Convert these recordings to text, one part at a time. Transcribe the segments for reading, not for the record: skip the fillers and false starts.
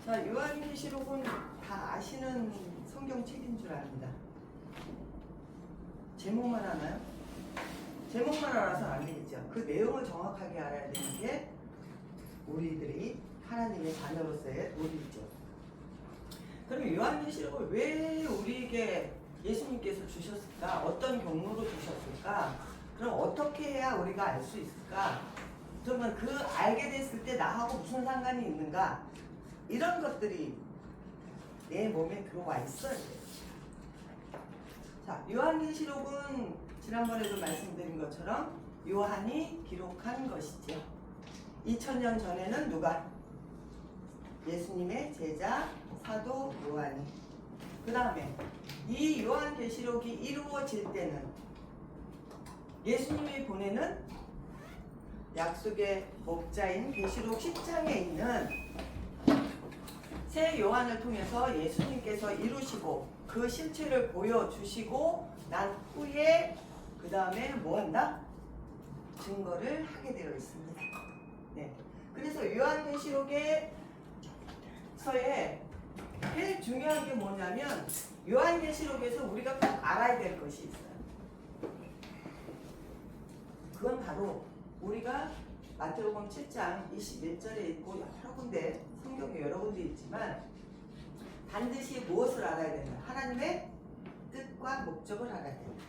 자, 요한계시록은 다 아시는 성경책인 줄 압니다. 제목만 아나요? 제목만 알아서 안 되겠죠. 그 내용을 정확하게 알아야 되는 게 우리들이 하나님의 자녀로서의 도리죠. 그럼 요한계시록을 왜 우리에게 예수님께서 주셨을까? 어떤 경로로 주셨을까? 그럼 어떻게 해야 우리가 알 수 있을까? 그러면 그 알게 됐을 때 나하고 무슨 상관이 있는가? 이런 것들이 내 몸에 들어와 있어야 돼요. 자, 요한계시록은 지난번에도 말씀드린 것처럼 요한이 기록한 것이죠. 2000년 전에는 누가? 예수님의 제자 사도 요한이. 그 다음에 이 요한계시록이 이루어질 때는 예수님이 보내는 약속의 목자인 계시록 10장에 있는 새 요한을 통해서 예수님께서 이루시고 그 실체를 보여주시고 난 후에 그 다음에 뭐 한다? 증거를 하게 되어 있습니다. 네. 그래서 요한계시록에서의 제일 중요한 게 뭐냐면 요한계시록에서 우리가 꼭 알아야 될 것이 있어요. 그건 바로 우리가 마태복음 7장 21절에 있고 여러 군데 성경에 여러 군데 있지만 반드시 무엇을 알아야 된다? 하나님의 뜻과 목적을 알아야 된다.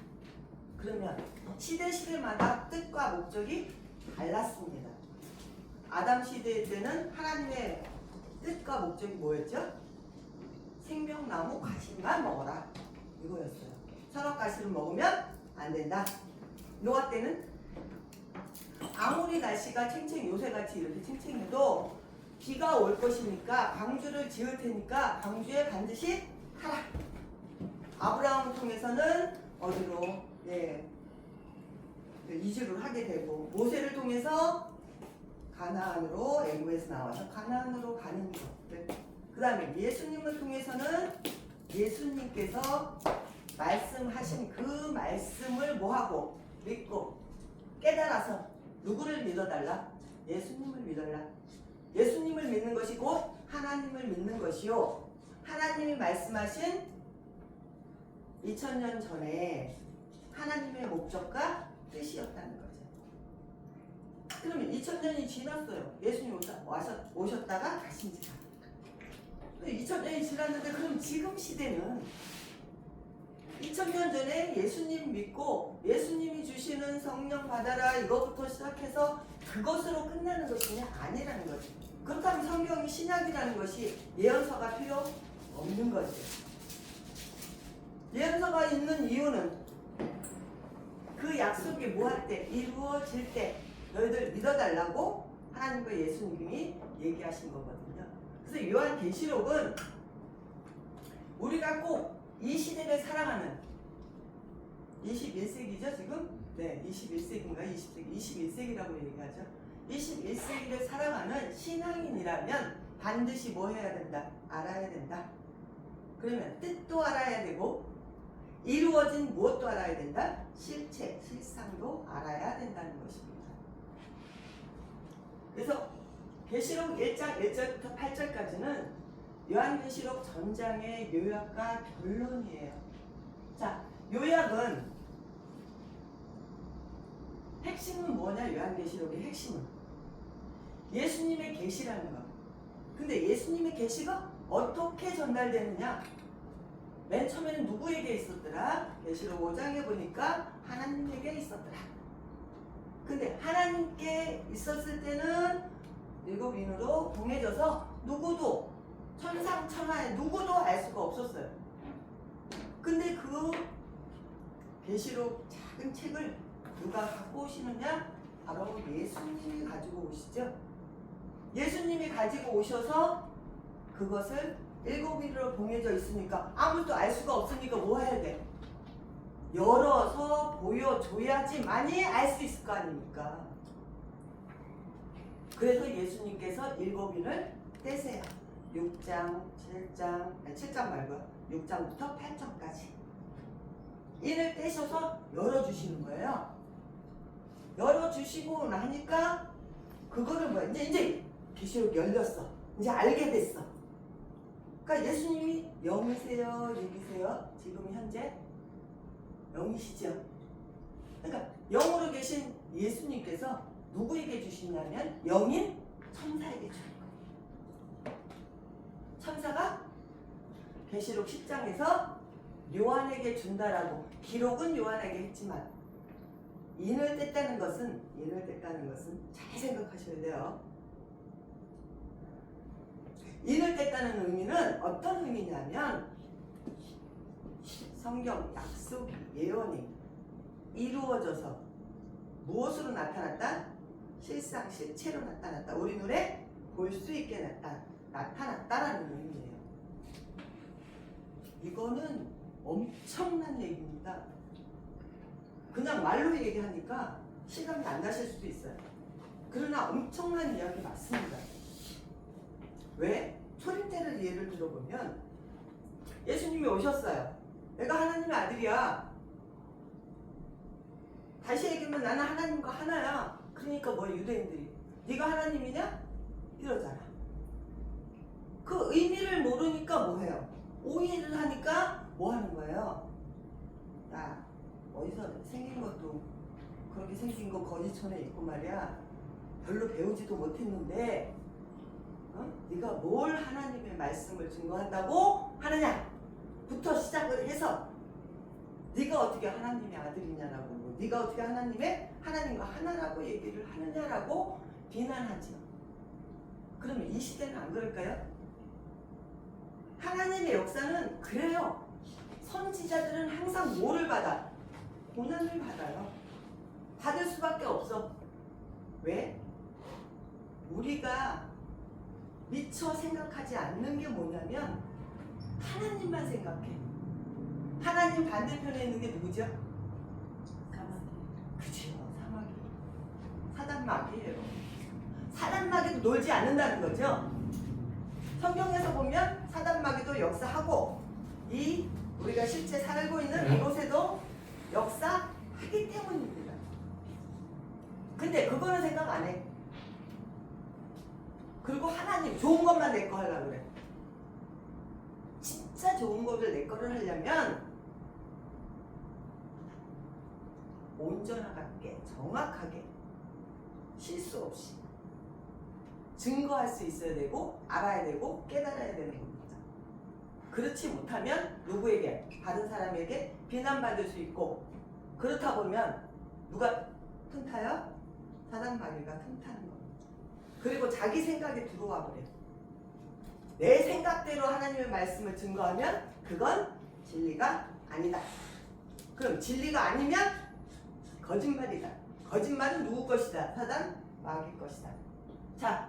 그러면 시대마다 뜻과 목적이 달랐습니다. 아담 시대 때는 하나님의 뜻과 목적이 뭐였죠? 생명나무 과실만 먹어라 이거였어요. 선악과실을 먹으면 안 된다. 노아 때는 아무리 날씨가 요새같이 이렇게 챙챙해도 비가 올 것이니까 방주를 지을 테니까 방주에 반드시 타라. 아브라함을 통해서는 어디로 이주를 하게 되고 모세를 통해서 가나안으로 애굽에서 나와서 가나안으로 가는 것들. 그 다음에 예수님을 통해서는 예수님께서 말씀하신 그 말씀을 뭐하고 믿고 깨달아서 누구를 믿어달라? 예수님을 믿어라. 예수님을 믿는 것이 곧 하나님을 믿는 것이요. 하나님이 말씀하신 2000년 전에 하나님의 목적과 뜻이었다는 거죠. 그러면 2000년이 지났어요. 예수님 오셨다가 가신 지 2000년이 지났는데 그럼 지금 시대는 2000년 전에 예수님 믿고 예수님이 주시는 성령 받아라 이거부터 시작해서 그것으로 끝나는 것이 아니라는 거죠. 그렇다면 성경이 신약이라는 것이 예언서가 필요 없는 거죠. 예언서가 있는 이유는 그 약속이 뭐 할 때 이루어질 때 너희들 믿어달라고 하나님과 예수님이 얘기하신 거거든요. 그래서 요한계시록은 우리가 꼭 이 시대를 살아가는 21세기죠 지금? 네, 21세기인가 20세기, 21세기라고 얘기하죠. 21세기를 살아가는 신앙인이라면 반드시 뭐 해야 된다? 알아야 된다. 그러면 뜻도 알아야 되고 이루어진 무엇도 알아야 된다? 실체, 실상도 알아야 된다는 것입니다. 그래서 계시록 1장 1절부터 8절까지는 요한계시록 전장의 요약과 결론이에요. 자, 요약은 핵심은 뭐냐? 요한계시록의 핵심은 예수님의 계시라는 거. 근데 예수님의 계시가 어떻게 전달되느냐? 맨 처음에는 누구에게 있었더라? 계시록 5장에 보니까 하나님에게 있었더라. 근데 하나님께 있었을 때는 일곱 인으로 봉해져서 누구도 천상천하에 누구도 알 수가 없었어요. 근데 그 계시록 작은 책을 누가 갖고 오시느냐? 바로 예수님이 가지고 오시죠. 예수님이 가지고 오셔서 그것을 일곱 인으로 봉해져 있으니까 아무도 알 수가 없으니까 뭐 해야 돼? 열어서 보여줘야지만이 알 수 있을 거 아닙니까? 그래서 예수님께서 일곱 인을 떼세요. 6장, 7장 말고요. 6장부터 8장까지. 인을 떼셔서 열어주시는 거예요. 열어주시고 나니까 그거를 이제 계시록 열렸어. 이제 알게 됐어. 그러니까 예수님이 0이세요? 6이세요? 지금 현재 0이시죠? 그러니까 0으로 계신 예수님께서 누구에게 주시냐면 0인 천사에게 주는 거예요. 천사가 계시록 10장에서 요한에게 준다라고 기록은 요한에게 했지만 인을 뗐다는 것은 잘 생각하셔야 돼요. 인을 뗐다는 의미는 어떤 의미냐면 성경 약속이 예언이 이루어져서 무엇으로 나타났다? 실상 실체로 나타났다. 우리 눈에 볼 수 있게 나타났다라는 의미예요. 이거는 엄청난 얘기입니다. 그냥 말로 얘기하니까 실감이 안 나실 수도 있어요. 그러나 엄청난 이야기 맞습니다. 왜? 초림제를 예를 들어보면 예수님이 오셨어요. 내가 하나님의 아들이야. 다시 얘기하면 나는 하나님과 하나야. 그러니까 뭐 유대인들이 네가 하나님이냐? 이러잖아. 그 의미를 모르니까 뭐해요? 오해를 하니까 뭐 하는 거예요? 야, 어디서 생긴 것도 그렇게 생긴 거 거지촌에 있고 말이야. 별로 배우지도 못했는데 네가 뭘 하나님의 말씀을 증거한다고 하느냐? 부터 시작을 해서 네가 어떻게 하나님의 아들이냐라고 네가 어떻게 하나님과 하나라고 얘기를 하느냐라고 비난하죠. 그러면 이 시대는 안 그럴까요? 하나님의 역사는 그래요. 선지자들은 항상 뭐를 받아? 고난을 받아요. 받을 수밖에 없어. 왜? 우리가 미처 생각하지 않는 게 뭐냐면 하나님만 생각해. 하나님 반대편에 있는 게 누구죠? 사마귀. 그죠, 사마귀. 사단마귀예요. 사단마귀도 놀지 않는다는 거죠. 성경에서 보면 사단마귀도 역사하고 이 우리가 실제 살고 있는 이곳에도 역사하기 때문입니다. 근데 그거는 생각 안 해. 그리고 하나님 좋은 것만 내 거 하려고 그래. 진짜 좋은 거를 내 거를 하려면 온전하게 정확하게 실수 없이 증거할 수 있어야 되고 알아야 되고 깨달아야 되는 겁니다. 그렇지 못하면 누구에게? 다른 사람에게 비난받을 수 있고 그렇다 보면 누가 틈타요? 사단마귀가 틈타는 겁니다. 그리고 자기 생각이 들어와 버려요. 내 생각대로 하나님의 말씀을 증거하면 그건 진리가 아니다. 그럼 진리가 아니면 거짓말이다. 거짓말은 누구 것이다? 사단 마귀 것이다. 자,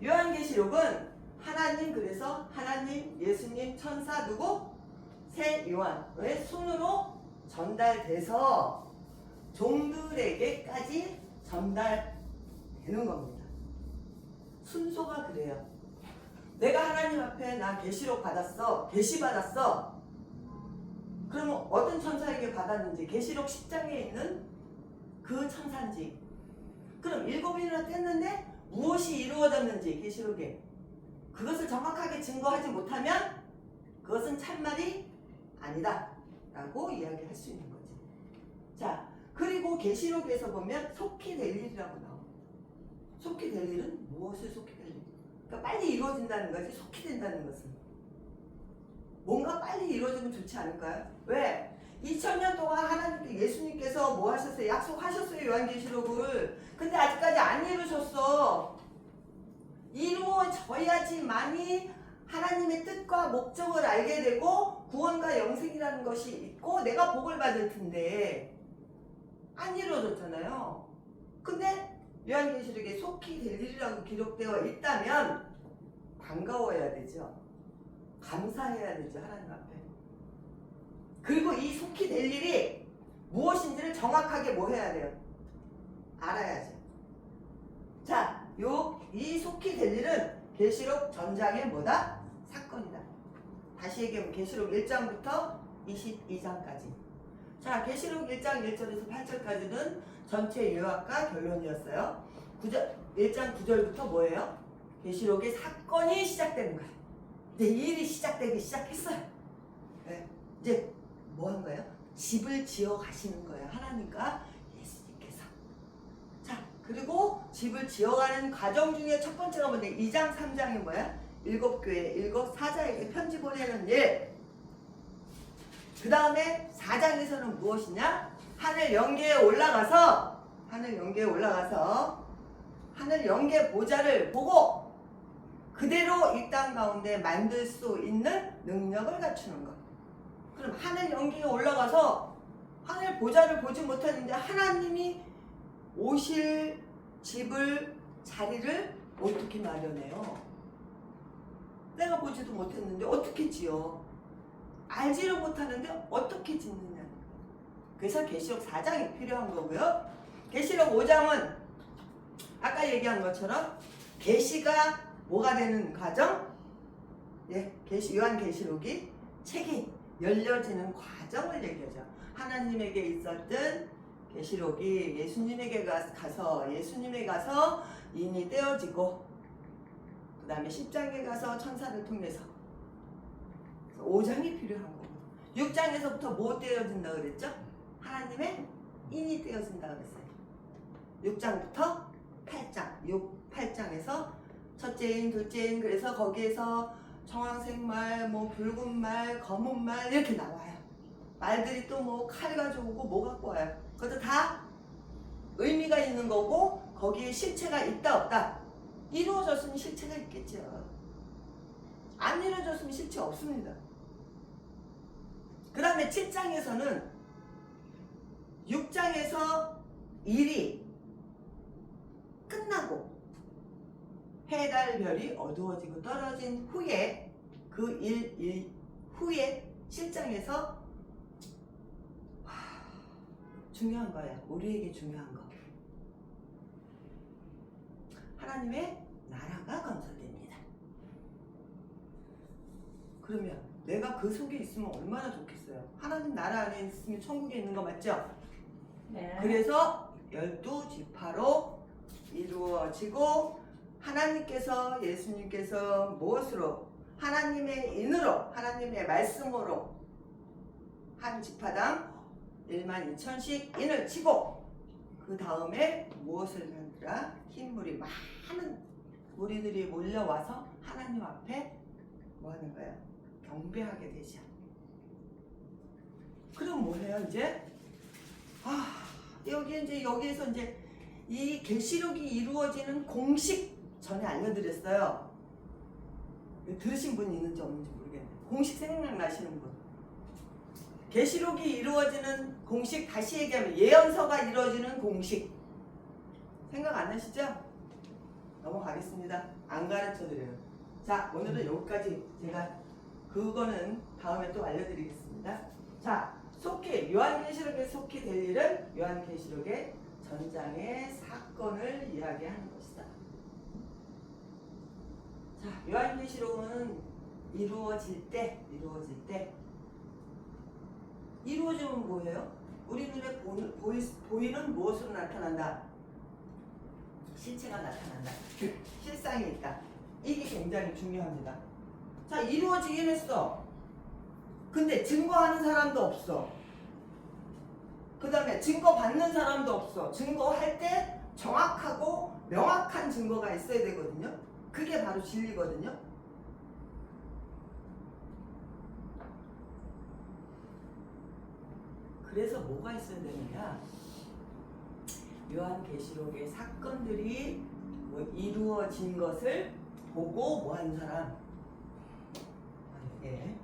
요한계시록은 하나님, 그래서 하나님, 예수님, 천사 누구? 새 요한의 손으로 전달돼서 종들에게까지 전달되는 겁니다. 순서가 그래요. 내가 하나님 앞에 나 계시록 받았어. 계시 받았어. 그러면 어떤 천사에게 받았는지 계시록 10장에 있는 그 천사인지 그럼 7일이나 뗐는데 무엇이 이루어졌는지 계시록에 그것을 정확하게 증거하지 못하면 그것은 참말이 아니다 라고 이야기할 수 있는 거지. 자, 그리고 계시록에서 보면 속히 될 일이라고 나와. 속히 될 일은 무엇을 속히 될 일? 그러니까 빨리 이루어진다는 거지. 속히 된다는 것은 뭔가 빨리 이루어지면 좋지 않을까요? 왜? 2000년 동안 하나님께 예수님께서 뭐 하셨어요? 약속하셨어요. 요한계시록을. 근데 아직까지 안 이루셨어. 이루어져야지만이 하나님의 뜻과 목적을 알게 되고 구원과 영생이라는 것이 있고 내가 복을 받을 텐데 안 이루어졌잖아요. 근데 요한계시록에 속히 될 일이라고 기록되어 있다면 반가워야 되죠. 감사해야 되죠. 하나님 앞에. 그리고 이 속히 될 일이 무엇인지를 정확하게 뭐 해야 돼요? 알아야죠. 자, 이 속히 될 일은 계시록 전장의 뭐다? 사건이다. 다시 얘기하면 계시록 1장부터 22장까지. 자, 계시록 1장 1절에서 8절까지는 전체 요약과 결론이었어요. 1장 9절부터 뭐예요? 계시록의 사건이 시작되는 거예요. 이제 일이 시작되기 시작했어요. 네. 이제 뭐 한 거예요? 집을 지어 가시는 거예요. 하나님과 예수님께서. 자, 그리고 집을 지어가는 과정 중에 첫 번째가 뭔데? 2장, 3장이 뭐야? 7교회, 7사자에게 편지 보내는 일. 그 다음에 4장에서는 무엇이냐? 하늘 영계에 올라가서 하늘 영계 보좌를 보고 그대로 이 땅 가운데 만들 수 있는 능력을 갖추는 것. 그럼 하늘 영계에 올라가서 하늘 보좌를 보지 못했는데 하나님이 오실 집을 자리를 어떻게 마련해요? 내가 보지도 못했는데 어떻게 지어? 알지를 못하는데 어떻게 짓느냐? 그래서 계시록 4장이 필요한 거고요. 계시록 5장은 아까 얘기한 것처럼 계시가 뭐가 되는 과정? 예, 요한계시록이 책이 열려지는 과정을 얘기하죠. 하나님에게 있었던 계시록이 예수님에게 가서 인이 떼어지고 그 다음에 10장에 가서 천사를 통해서 5장이 필요한 거고 6장에서부터 뭐 떼어진다 그랬죠? 하나님의 인이 떼어진다 그랬어요. 6장부터 8장 8장에서 첫째 인, 둘째 인, 그래서 거기에서 청황색 말, 뭐 붉은 말, 검은 말 이렇게 나와요. 말들이 또 뭐 칼 가져오고 뭐 갖고 와요. 그것도 다 의미가 있는 거고 거기에 실체가 있다 없다. 이루어졌으면 실체가 있겠죠. 안 이루어졌으면 실체 없습니다. 그 다음에 7장에서는 6장에서 일이 끝나고 해, 달, 별이 어두워지고 떨어진 후에 그 일 후에 7장에서 중요한 거예요. 우리에게 중요한 거. 하나님의 나라가 건설됩니다. 그러면 내가 그 속에 있으면 얼마나 좋겠어요. 하나님 나라 안에 있으면 천국에 있는 거 맞죠? 네. 그래서 12지파로 이루어지고 하나님께서 예수님께서 무엇으로? 하나님의 인으로 하나님의 말씀으로 한 지파당 12,000씩 인을 치고 그 다음에 무엇을 만들어? 흰물이 많은 무리들이 몰려와서 하나님 앞에 뭐 하는 거예요? 경배하게 되죠. 그럼 뭐해요 이제? 여기에서 이제 이 계시록이 이루어지는 공식 전에 알려드렸어요. 들으신 분이 있는지 없는지 모르겠네요. 공식 생각나시는 분. 계시록이 이루어지는 공식, 다시 얘기하면 예언서가 이루어지는 공식. 생각 안 나시죠? 넘어가겠습니다. 안 가르쳐드려요. 자, 오늘은 여기까지. 제가 그거는 다음에 또 알려드리겠습니다. 자, 요한계시록에 속히 될 일은 요한계시록의 전장의 사건을 이야기하는 것이다. 자, 요한계시록은 이루어지면 뭐예요? 우리 눈에 보이는 무엇으로 나타난다? 실체가 나타난다. 실상이 있다. 이게 굉장히 중요합니다. 자, 이루어지긴 했어. 근데 증거하는 사람도 없어. 그 다음에 증거받는 사람도 없어. 증거할 때 정확하고 명확한 증거가 있어야 되거든요. 그게 바로 진리거든요. 그래서 뭐가 있어야 되느냐? 요한계시록의 사건들이 뭐 이루어진 것을 보고 뭐 한 사람? 예.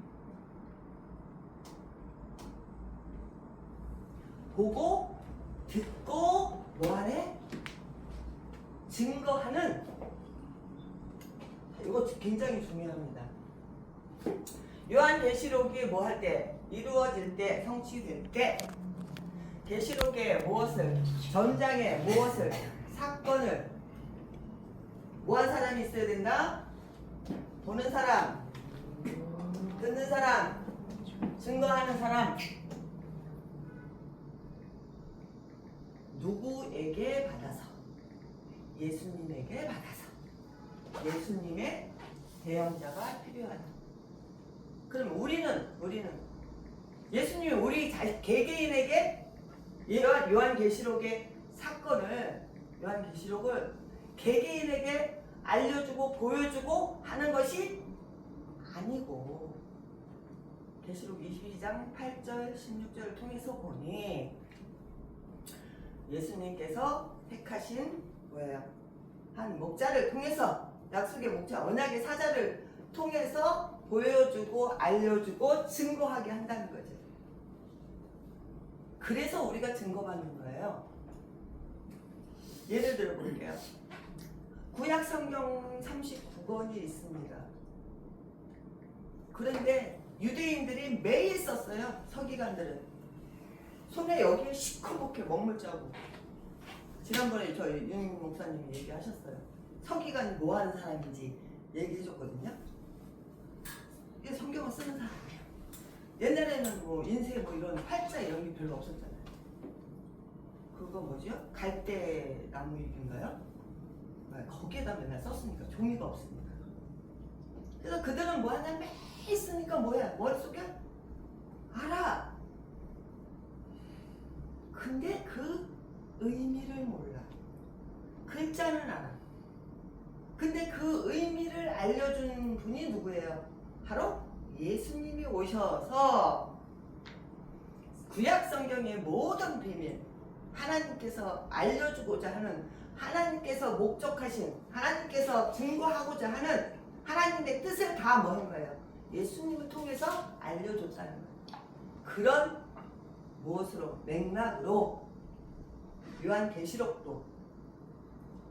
보고 듣고 뭐하래? 증거하는. 이거 굉장히 중요합니다. 요한계시록이 뭐 할 때? 이루어질 때, 성취될 때 계시록에 무엇을, 전장에 무엇을, 사건을 뭐 한 사람이 있어야 된다? 보는 사람, 듣는 사람, 증거하는 사람. 누구에게 받아서? 예수님에게 받아서. 예수님의 대언자가 필요하다. 그럼 우리는 예수님이 우리 개개인에게 요한계시록의 사건을 요한계시록을 개개인에게 알려주고 보여주고 하는 것이 아니고 계시록 22장 8절 16절을 통해서 보니 예수님께서 택하신 한 목자를 통해서 약속의 목자 언약의 사자를 통해서 보여주고 알려주고 증거하게 한다는 거죠. 그래서 우리가 증거받는 거예요. 예를 들어 볼게요. 구약 성경 39권이 있습니다. 그런데 유대인들이 매일 썼어요. 서기관들은 손에 여기에 시커멓게 먹물 자국. 지난번에 저희 윤 목사님이 얘기하셨어요. 서기관이 뭐 하는 사람인지 얘기해 줬거든요. 이게 성경을 쓰는 사람이에요. 옛날에는 뭐 인쇄 뭐 이런 활자 이런 게 별로 없었잖아요. 그거 뭐죠? 갈대나무 잎인가요? 거기에다 맨날 썼으니까 종이가 없으니까. 그래서 그들은 뭐 하냐 매일 쓰니까 뭐야 머릿속에 알아. 근데 그 의미를 몰라. 글자는 알아. 근데 그 의미를 알려준 분이 누구예요? 바로 예수님이 오셔서 구약 성경의 모든 비밀 하나님께서 알려주고자 하는 하나님께서 목적하신 하나님께서 증거하고자 하는 하나님의 뜻을 다 뭐 한 거예요? 예수님을 통해서 알려줬다는 거예요. 그런 무엇으로? 맥락으로 요한계시록도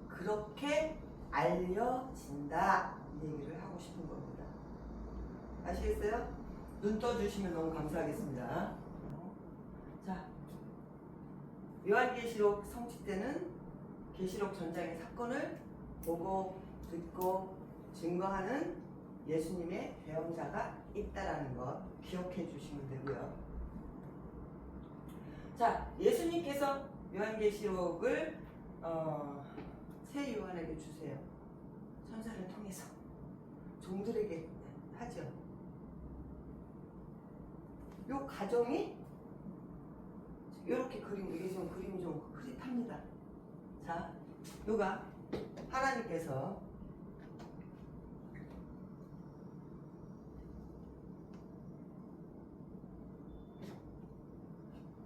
그렇게 알려진다 이 얘기를 하고 싶은 겁니다. 아시겠어요? 눈 떠주시면 너무 감사하겠습니다. 자, 요한계시록 성취 때는 계시록 전장의 사건을 보고 듣고 증거하는 예수님의 배영자가 있다라는 것 기억해 주시면 되고요. 자, 예수님께서 요한계시록을 새 요한에게 주세요. 천사를 통해서 종들에게 하죠. 요 과정이 이렇게 이게 좀 그림이 좀 흐릿합니다. 자, 요가 하나님께서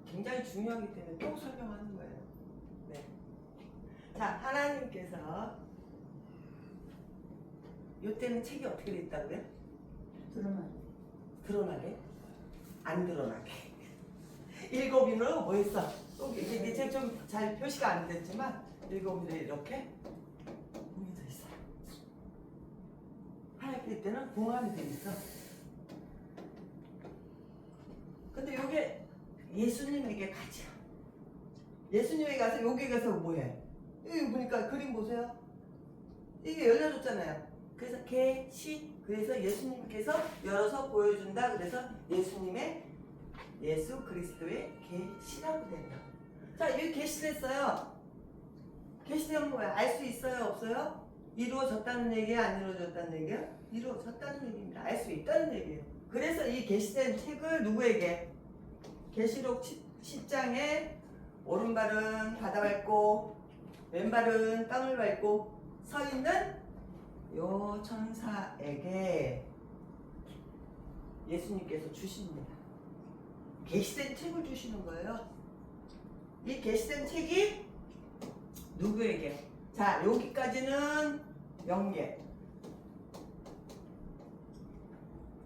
굉장히 중요하기 때문에 또 설명하는 거예요. 네. 자, 하나님께서 요때는 책이 어떻게 돼 있다고요? 드러나게? 안 드러나게. 일곱인으로 뭐 했어? 이게 책 좀 잘 표시가 안 됐지만 일곱인으로 이렇게 공이 있어. 하얗게 때는 봉합이 돼 있어. 근데 요게 예수님에게 가죠. 예수님에게 가서 여기 가서 뭐해? 여기 보니까 그림 보세요. 이게 열려줬잖아요. 그래서 계시 그래서 예수님께서 열어서 보여준다. 그래서 예수 그리스도의 계시라고 된다. 자, 여기 계시됐어요. 계시되면 뭐야? 알 수 있어요? 없어요? 이루어졌다는 얘기야? 안 이루어졌다는 얘기야? 이루어졌다는 얘기입니다. 알 수 있다는 얘기예요. 그래서 이 계시된 책을 누구에게? 계시록 10장에 오른발은 바다 밟고 왼발은 땅을 밟고 서 있는 요 천사에게 예수님께서 주십니다. 계시된 책을 주시는 거예요. 이 계시된 책이 누구에게? 자, 여기까지는 영계.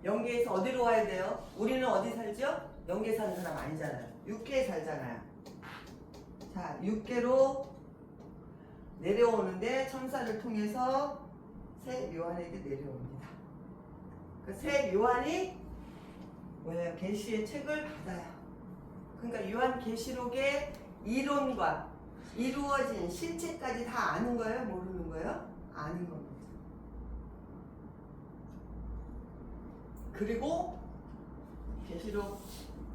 영계에서 어디로 와야 돼요? 우리는 어디 살죠? 영계 사는 사람 아니잖아요. 육계에 살잖아요. 자, 육계로 내려오는데 천사를 통해서 새 요한에게 내려옵니다. 그 새 요한이 뭐예요? 계시의 책을 받아요. 그러니까 요한 계시록의 이론과 이루어진 실체까지 다 아는 거예요? 모르는 거예요? 아는 겁니다. 그리고 계시록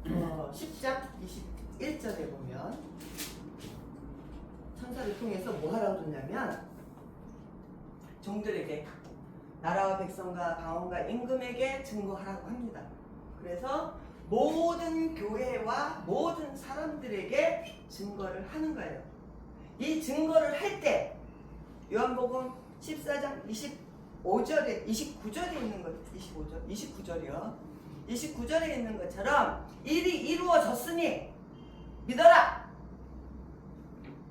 10장 21절에 보면 천사를 통해서 뭐 하라고 줬냐면 종들에게 나라와 백성과 방언과 임금에게 증거하라고 합니다. 그래서 모든 교회와 모든 사람들에게 증거를 하는 거예요. 이 증거를 할 때 요한복음 14장 25절에 29절에 있는 것 29절이요. 29절에 있는 것처럼 일이 이루어졌으니 믿어라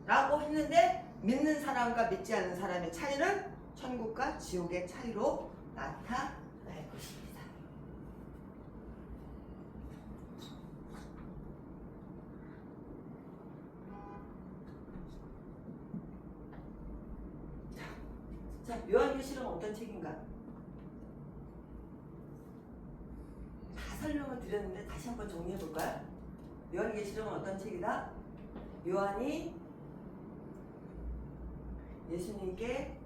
라고 했는데 믿는 사람과 믿지 않는 사람의 차이는 천국과 지옥의 차이로 나타날 것입니다. 자, 요한계시록은 어떤 책인가? 다 설명을 드렸는데 다시 한번 정리해 볼까요? 요한계시록은 어떤 책이다? 요한이 예수님께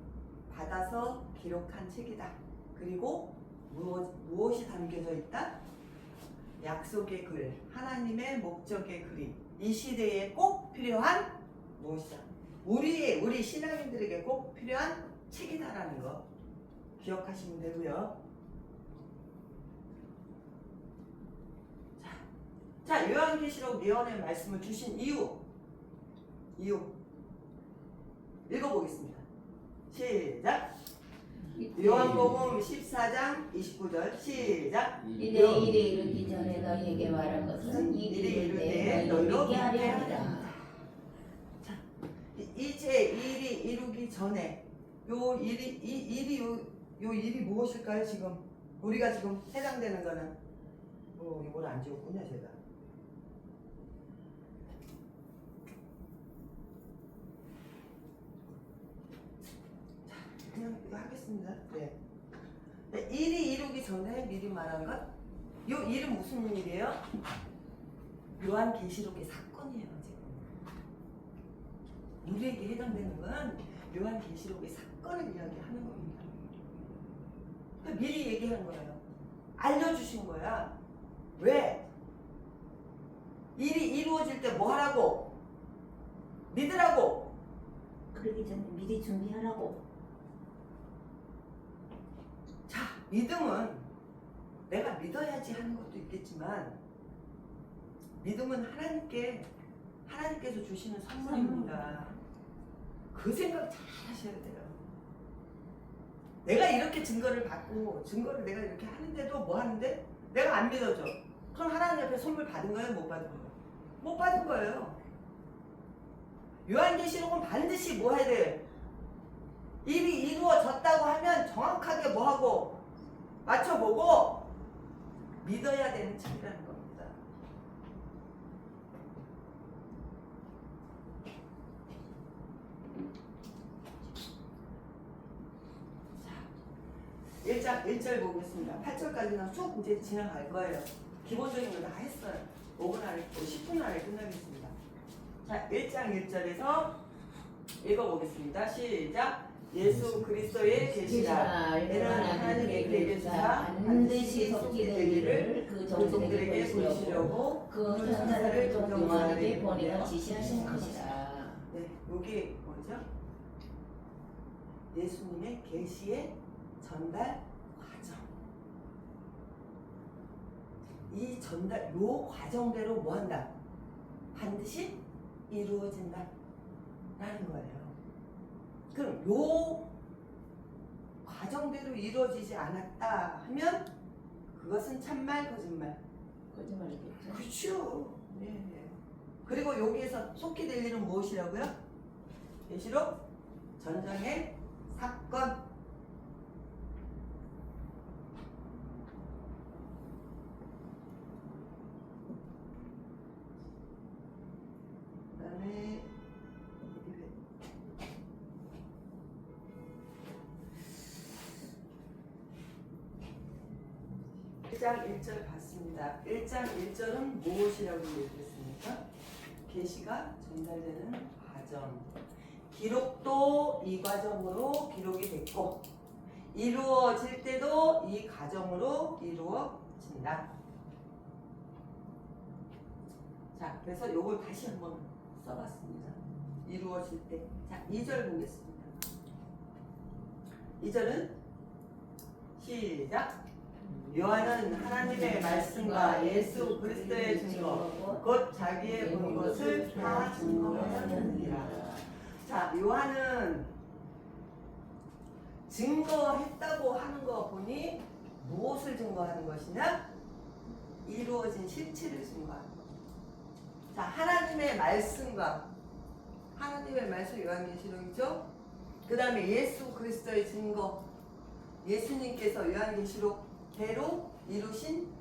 받아서 기록한 책이다. 그리고 무엇이 담겨져 있다? 약속의 글, 하나님의 목적의 글이 이 시대에 꼭 필요한 무엇이다? 우리 신앙인들에게 꼭 필요한 책이다라는 거 기억하시면 되고요. 자, 요한계시록 예언의 말씀을 주신 이유 읽어보겠습니다. 시작. 요한복음 14장 29절 시작. 이내 일이 이르기 전에 너희에게 말한 것은 일이 이를 때에 너희로 믿게 하려 함이라. 자, 이제 일이 이루기 전에 요 일이 무엇일까요? 지금 우리가 지금 해당되는 거는 이걸 안 지웠군요 제가. 자, 그냥 이거 하겠습니다. 네. 일이 이루기 전에 미리 말한 것. 요 일은 무슨 일이에요? 요한계시록의 사건이에요 지금. 우리에게 해당되는 건 요한계시록의 사건을 이야기하는 겁니다. 미리 얘기한 거예요. 알려주신 거야. 왜? 일이 이루어질 때 뭐 하라고? 믿으라고. 그러기 전에 미리 준비하라고. 자, 믿음은 내가 믿어야지 하는 것도 있겠지만 믿음은 하나님께서 주시는 선물입니다. 그 생각 잘 하셔야 돼요. 내가 이렇게 증거를 받고 증거를 내가 이렇게 하는데도 뭐 하는데 내가 안 믿어져. 그럼 하나님 옆에 선물 받은 거예요? 못 받은 거예요? 못 받은 거예요. 요한계시록은 반드시 뭐 해야 돼요? 일이 이루어졌다고 하면 정확하게 뭐 하고 맞춰보고 믿어야 되는 책이라는 겁니다. 자, 1장 1절 보겠습니다. 8절까지는 쭉 이제 지나갈 거예요. 기본적인 거 다 했어요. 5분 안에, 10분 안에 끝나겠습니다. 자, 1장 1절에서 읽어보겠습니다. 시작. 예수 그리스도의 계시라. 이는 하나님의 계시사 반드시 속히 되기를 그 종들에게 보이시려고 그 천사를 존경하게 보내어 지시하신 것이라. 네, 여기 뭐죠? 예수님의 계시의 전달 과정. 이 전달, 요 과정대로 뭐 한다? 반드시 이루어진다 라는 거예요. 그럼 요 과정대로 이루어지지 않았다 하면 그것은 참말 거짓말? 거짓말이겠죠. 그렇죠. 네. 그리고 여기에서 속히 될 일은 무엇이라고요? 계시록 전장의 사건. 그다음에 1장 1절 봤습니다. 1장 1절은 무엇이라고 얘기했습니까? 계시가 전달되는 과정. 기록도 이 과정으로 기록이 됐고 이루어질 때도 이 과정으로 이루어진다. 자, 그래서 요걸 다시 한번 써봤습니다. 이루어질 때. 자, 2절 보겠습니다. 2절은 시작. 요한은 하나님의 말씀과 예수 그리스도의 증거 곧 자기의 본 것을 다 증거하였느니라. 자, 요한은 증거했다고 하는 거 보니 무엇을 증거하는 것이냐? 이루어진 실체를 증거하는 것. 자, 하나님의 말씀과 하나님의 말씀 요한계시록이죠. 그 다음에 예수 그리스도의 증거, 예수님께서 요한계시록대로 이루신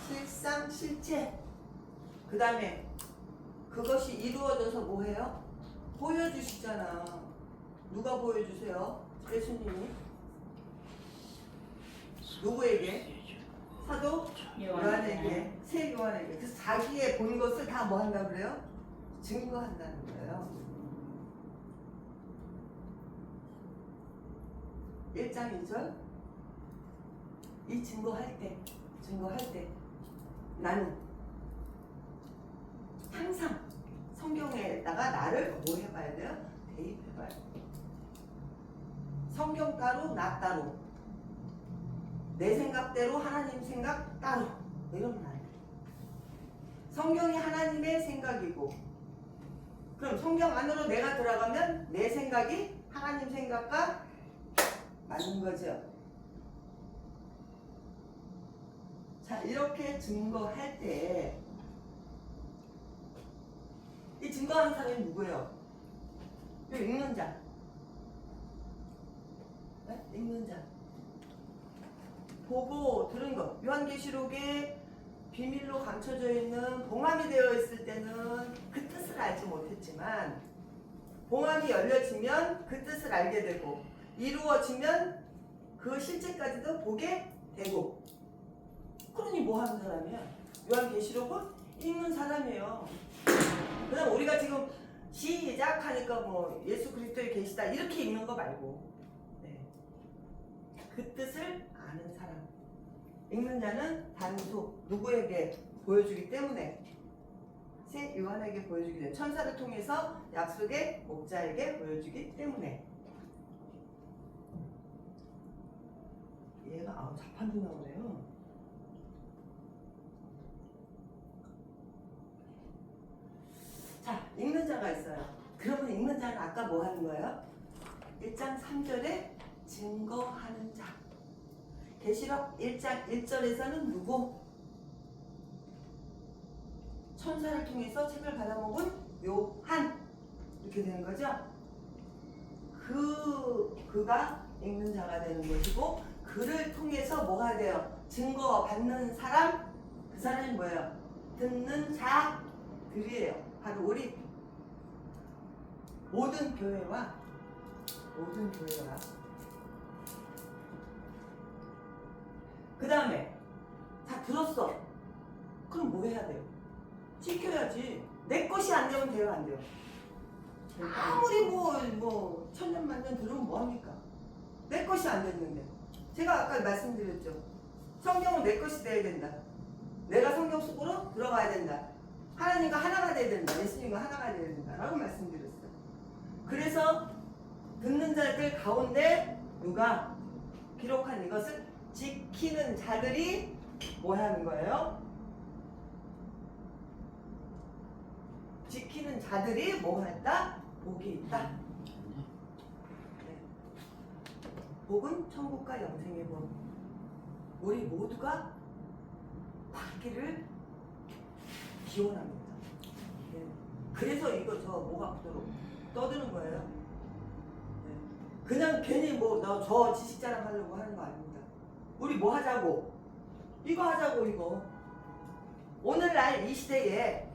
실상 실체. 그 다음에 그것이 이루어져서 뭐해요? 보여주시잖아. 누가 보여주세요? 예수님이. 누구에게? 사도 요한에게, 새 요한에게. 그래서 자기의 본 것을 다 뭐 한다 그래요? 증거한다는 거예요. 1장 2절. 이 증거할 때 나는 항상 성경에다가 나를 뭐 해봐야 돼요? 대입해봐야 돼요. 성경 따로 나 따로, 내 생각대로 하나님 생각 따로, 이러면 안 돼. 성경이 하나님의 생각이고, 그럼 성경 안으로 내가 들어가면 내 생각이 하나님 생각과 맞는 거죠. 자, 이렇게 증거할 때 이 증거하는 사람이 누구예요? 이 읽는 자. 네? 읽는 자. 보고 들은 것. 요한계시록에 비밀로 감춰져 있는 봉함이 되어 있을 때는 그 뜻을 알지 못했지만 봉함이 열려지면 그 뜻을 알게 되고 이루어지면 그 실제까지도 보게 되고. 그러니 뭐 하는 사람이야? 요한계시록은 읽는 사람이에요. 그다음 우리가 지금 시작하니까 뭐 예수 그리스도에 계시다 이렇게 읽는 거 말고, 네. 그 뜻을 아는 사람. 읽는 자는 단수 누구에게 보여주기 때문에, 새 요한에게 보여주기 때문에, 천사를 통해서 약속의 목자에게 보여주기 때문에. 얘가 자판도 나오네요. 자, 읽는 자가 있어요. 그러면 읽는 자는 아까 뭐 하는 거예요? 1장 3절에 증거하는 자. 계시록 1장 1절에서는 누구? 천사를 통해서 책을 받아먹은 요한. 이렇게 되는 거죠? 그가 읽는 자가 되는 것이고, 그를 통해서 뭐가 돼요? 증거받는 사람? 그 사람이 뭐예요? 듣는 자들이에요. 바로 우리 모든 교회와 그 다음에 다 들었어. 그럼 뭐 해야 돼요? 지켜야지. 내 것이 안 되면 돼요, 안 돼요? 아무리 뭐 천년만년 들으면 뭐합니까? 내 것이 안 됐는데. 제가 아까 말씀드렸죠. 성경은 내 것이 돼야 된다. 내가 성경 속으로 들어가야 된다. 하나님과 하나가 돼야 된다. 예수님과 하나가 돼야 된다. 라고 말씀드렸어요. 그래서 듣는 자들 가운데 누가 기록한 이것을 지키는 자들이 뭐 하는 거예요? 지키는 자들이 뭐 했다? 복이 있다. 네. 복은 천국과 영생의 복. 우리 모두가 받기를 기원합니다. 네. 그래서 이거 저 목 아프도록 떠드는 거예요. 네. 그냥 괜히 뭐 나 저 지식 자랑하려고 하는 거 아닙니다. 우리 뭐 하자고? 이거 하자고 이거. 오늘날 이 시대에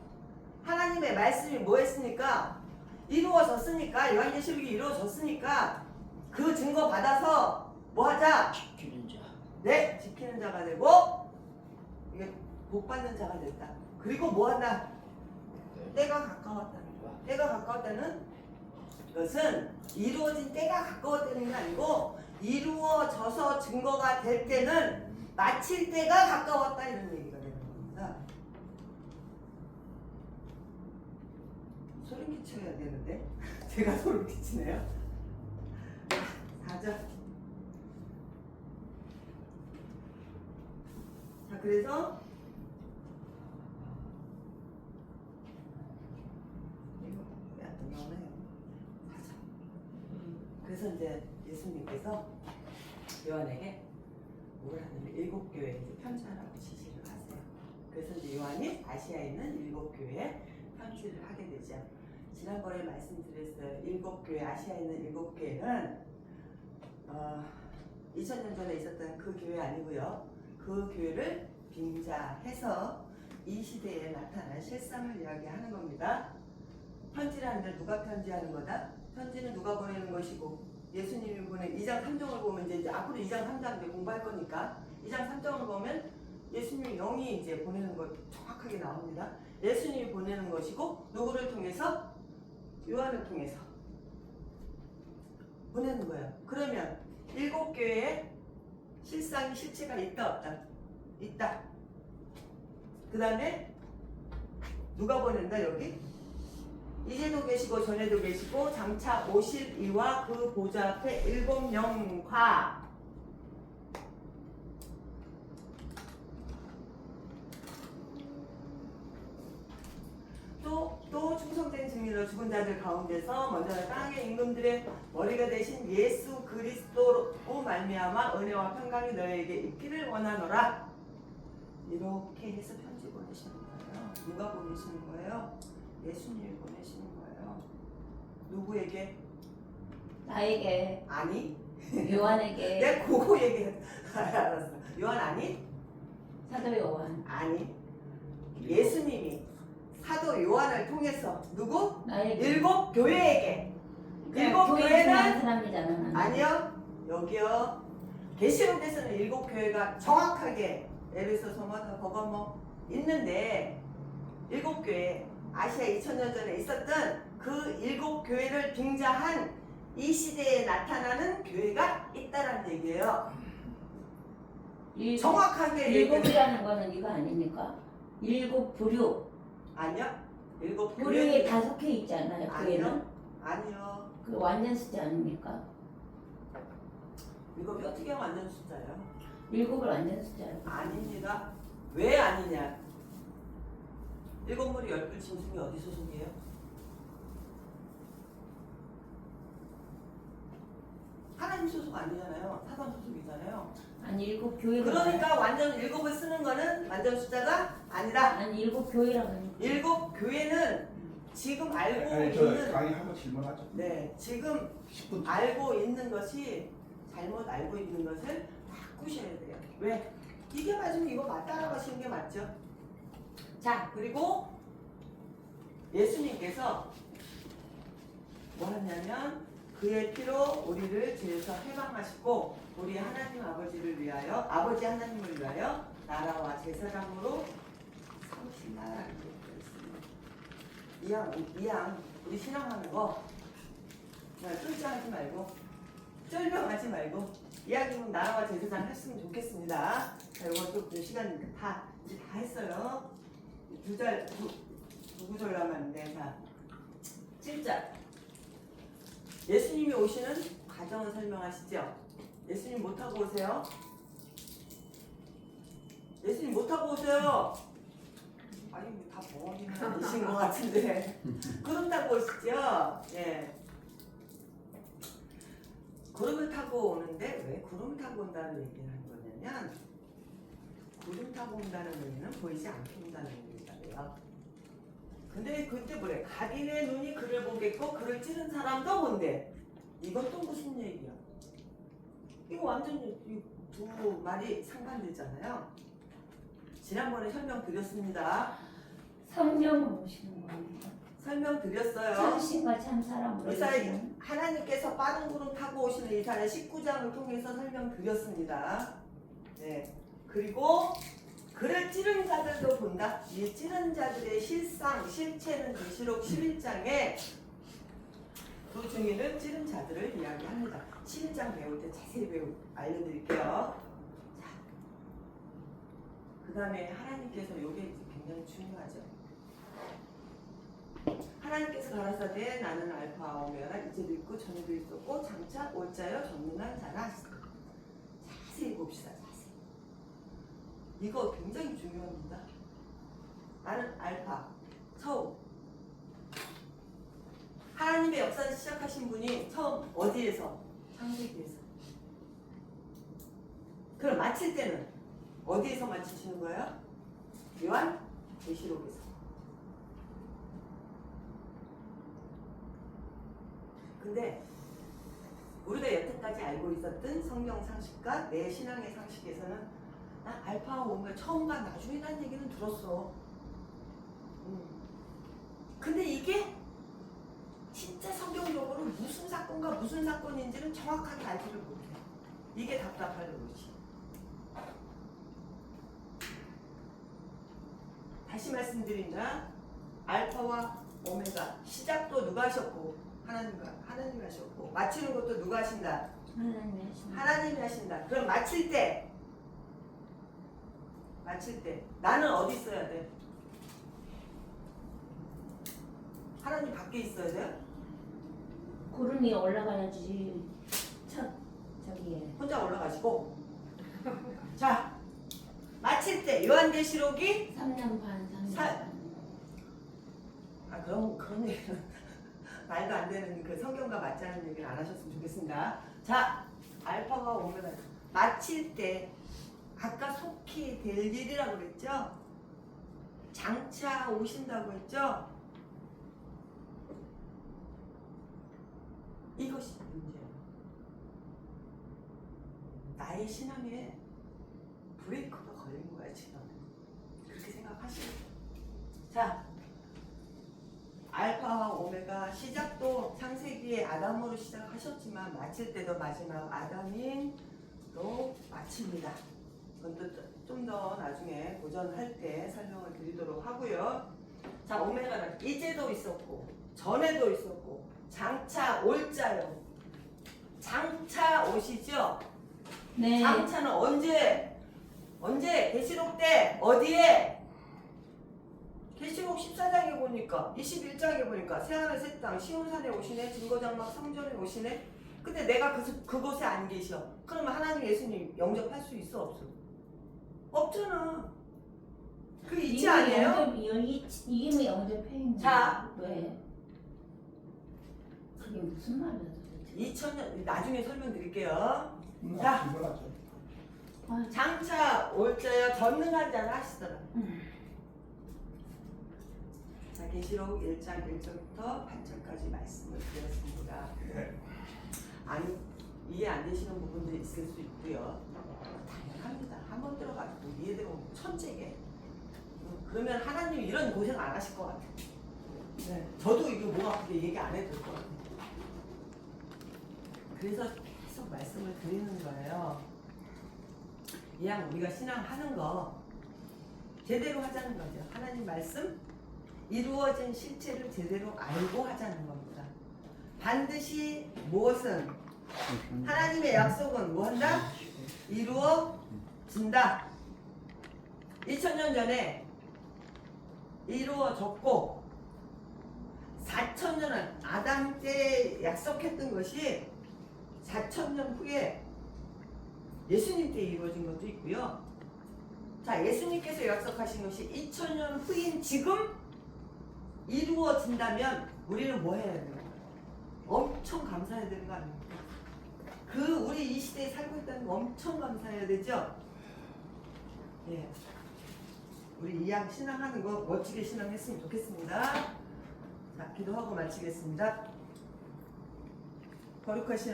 하나님의 말씀이 뭐 했으니까? 이루어졌으니까, 요한계시록이 이루어졌으니까 그 증거 받아서 뭐 하자? 지키는 자. 네, 지키는 자가 되고 이게 복 받는 자가 됐다. 그리고 뭐 한다? 때가 가까웠다는 거야. 때가 가까웠다는 것은 이루어진 때가 가까웠다는 게 아니고 이루어져서 증거가 될 때는 마칠 때가 가까웠다 이런 얘기가 되는 겁니다. 소름 끼쳐야 되는데 제가 소름 끼치네요. 4절. 그래서 이거 왜안 나오나요? 맞아. 그래서 이제 예수님께서 요한에게 뭘 하냐면 7교회에 이제 편지하라고 지시를 하세요. 그래서 이제 요한이 아시아에 있는 7교회에 편지를 하게 되죠. 지난번에 말씀드렸어요. 7교회, 아시아에 있는 7교회는 2000년 전에 있었던 그 교회 아니고요. 그 교회를 빙자해서 이 시대에 나타난 실상을 이야기하는 겁니다. 편지라는데 누가 편지하는 거다? 편지는 누가 보내는 것이고 예수님이 보낸 2장 3장을 보면 이제 앞으로 2장 3장 이제 공부할 거니까 2장 3장을 보면 예수님이 영이 이제 보내는 것 정확하게 나옵니다. 예수님이 보내는 것이고 누구를 통해서? 요한을 통해서 보내는 거예요. 그러면 7교회에 실상이 실체가 있다 없다? 있다. 그 다음에 누가 보낸다 여기? 이제도 계시고 전에도 계시고 장차 오실 이와 그 보좌 앞에 7영과 또 충성된 증인으로 죽은 자들 가운데서 먼저 땅의 임금들의 머리가 되신 예수 그리스도로 말미암아 은혜와 평강이 너에게 있기를 원하노라. 이렇게 해서 편지 보내시는 거예요. 누가 보내시는 거예요? 예수님이 보내시는 거예요. 누구에게? 나에게. 아니. 요한에게. 내가 그거 얘기해. 알았어. 요한 아니? 사도 요한. 아니. 예수님이 사도 요한을 통해서 누구? 나에게. 7교회에게. 7교회는 사람이잖아. 아니요. 여기요. 계시록에서는 7교회가 정확하게 에베소서마다 거가 뭐 있는데 7교회 아시아 2000년 전에 있었던 그 7교회를 빙자한 이 시대에 나타나는 교회가 있다라는 얘기예요. 정확하게 7이라는 거는 이거 아닙니까? 7 부류. 아니요. 7 부류에 5개 있잖아요. 교회는. 아니요. 그 완전 숫자 아닙니까? 이거 어떻게 완전 숫자예요? 7을 완전 숫자예요. 아닙니다. 왜 아니냐? 7머리 10뿔 짐승이 어디 소속이에요? 하나님 소속 아니잖아요. 사단 소속이잖아요. 아니 7 교회가. 그러니까 완전 7을 쓰는 거는 완전 숫자가 아니라. 아니 7 교회라고 하니까. 7교회는 지금 알고 아니, 있는. 강의 한번 질문하죠. 네, 지금 10분. 알고 있는 것이 잘못 알고 있는 것을 바꾸셔야 돼요. 왜? 이게 맞으면 이거 맞다라고 하시는 게 맞죠? 자, 그리고 예수님께서 뭐 하냐면 그의 피로 우리를 죄에서 해방하시고 우리 하나님 아버지를 위하여 아버지 하나님을 위하여 나라와 제사장으로 삼으신다라는 게 있습니다. 이양 우리 신앙하는 거 쫄쫄하지 말고 쫄병하지 말고 이야기는 나라와 제사장 했으면 좋겠습니다. 자, 이것도 시간 이제 다 했어요. 두 구절 남았는데, 자, 7절. 예수님이 오시는 과정을 설명하시죠. 예수님 못 타고 오세요. 예수님 못 타고 오세요. 아니 다 보험이신 것 같은데. 구름 타고 오시죠. 예. 구름을 타고 오는데 왜 구름을 타고 온다는 얘기를 하는 거냐면 구름 타고 온다는 의미는 보이지 않게 온다는 의미잖아요. 근데 그때 뭐래? 각인의 눈이 그를 보겠고 그를 찌른 사람도 본대. 이건 또 무슨 얘기야? 이거 완전 이 두 말이 상반되잖아요. 지난번에 설명드렸습니다. 성령으로 오시는 겁니다. 설명드렸어요. 참신과 참사람으로 오시는. 하나님께서 빠른 구름 타고 오시는 이사야 19장을 통해서 설명드렸습니다. 네. 그리고 그를 찌른 자들도 본다. 이 찌른 자들의 실상, 실체는 계시록 11장에 두 증인은 찌른 자들을 이야기합니다. 11장 배울 때 자세히 알려드릴게요. 자, 그 다음에 하나님께서 이게 굉장히 중요하죠. 하나님께서 가라사대 나는 알파와 오메가라 이제도 있고 전에도 있었고 장차 올자여 전능한 자라 하시다. 자세히 봅시다. 자세히. 이거 굉장히 중요합니다. 나는 알파, 처음. 하나님의 역사를 시작하신 분이 처음 어디에서? 창세기에서. 그럼 마칠 때는 어디에서 마치시는 거예요? 요한 계시록에서. 근데 우리가 여태까지 알고 있었던 성경 상식과 내 신앙의 상식에서는 나 알파와 오메가 처음과 나중이라는 얘기는 들었어. 근데 이게 진짜 성경적으로 무슨 사건과 무슨 사건인지는 정확하게 알지를 못해. 이게 답답할 노릇이. 다시 말씀드린다. 알파와 오메가 시작도 누가 하셨고 하나님이 하셨고 마치는 것도 누가 하신다? 하나님이 하신다. 그럼 마칠 때 나는 어디 있어야 돼? 하나님 밖에 있어야 돼요? 구름이 올라가야지. 저기에. 혼자 올라가시고 자 마칠 때 요한계시록이 3년 반, 3년 반. 그런 얘기는 말도 안 되는 그 성경과 맞지 않는 얘기를 안 하셨으면 좋겠습니다. 자 알파가 오면 마칠 때 아까 속히 될 일이라고 그랬죠? 장차 오신다고 했죠? 이것이 문제예요. 나의 신앙에 브레이크가 걸린 거야 지금. 그렇게 생각하시면 돼요. 자 알파와 오메가 시작도 창세기에 아담으로 시작하셨지만 마칠 때도 마지막 아담인 또 마칩니다. 그건 좀 더 나중에 고전할 때 설명을 드리도록 하고요. 자 오메가는 이제도 있었고 전에도 있었고 장차 올 자요. 장차 오시죠? 네. 장차는 언제 계시록 때 어디에? 계시록 14장에 보니까 21장에 보니까 새하늘 새 땅 시온산에 오시네 증거장막 성전에 오시네. 근데 내가 그곳에 안 계셔. 그러면 하나님 예수님 영접할 수 있어 없어? 없잖아. 그 있지 아니에요? 이게 영접해. 자. 왜? 그게 무슨 말이야 도대체? 2000년 나중에 설명드릴게요. 자, 장차 올 자여 전능한 자라 하시더라. 자, 계시록 1장 1절부터 8절까지 말씀을 드렸습니다. 이해 안 되시는 부분도 있을 수 있고요. 당연합니다. 한번 들어가지고 이해되면 천재게. 그러면 하나님 이런 고생 안 하실 것 같아요. 네. 저도 이거 목 아프게 얘기 안 해도 될 것 같아요. 그래서 계속 말씀을 드리는 거예요. 이왕 우리가 신앙하는 거 제대로 하자는 거죠. 하나님 말씀 이루어진 실체를 제대로 알고 하자는 겁니다. 반드시 무엇은 하나님의 약속은 뭐한다? 이루어진다. 2000년 전에 이루어졌고 4000년은 아담 때 약속했던 것이 4000년 후에 예수님 때 이루어진 것도 있고요. 자, 예수님께서 약속하신 것이 2000년 후인 지금 이루어진다면 우리는 뭐 해야 돼요? 엄청 감사해야 되는 거 아닙니까? 우리 이 시대에 살고 있다는 거 엄청 감사해야 되죠? 예. 우리 이왕 신앙하는 거 멋지게 신앙했으면 좋겠습니다. 자, 기도하고 마치겠습니다. 거룩하신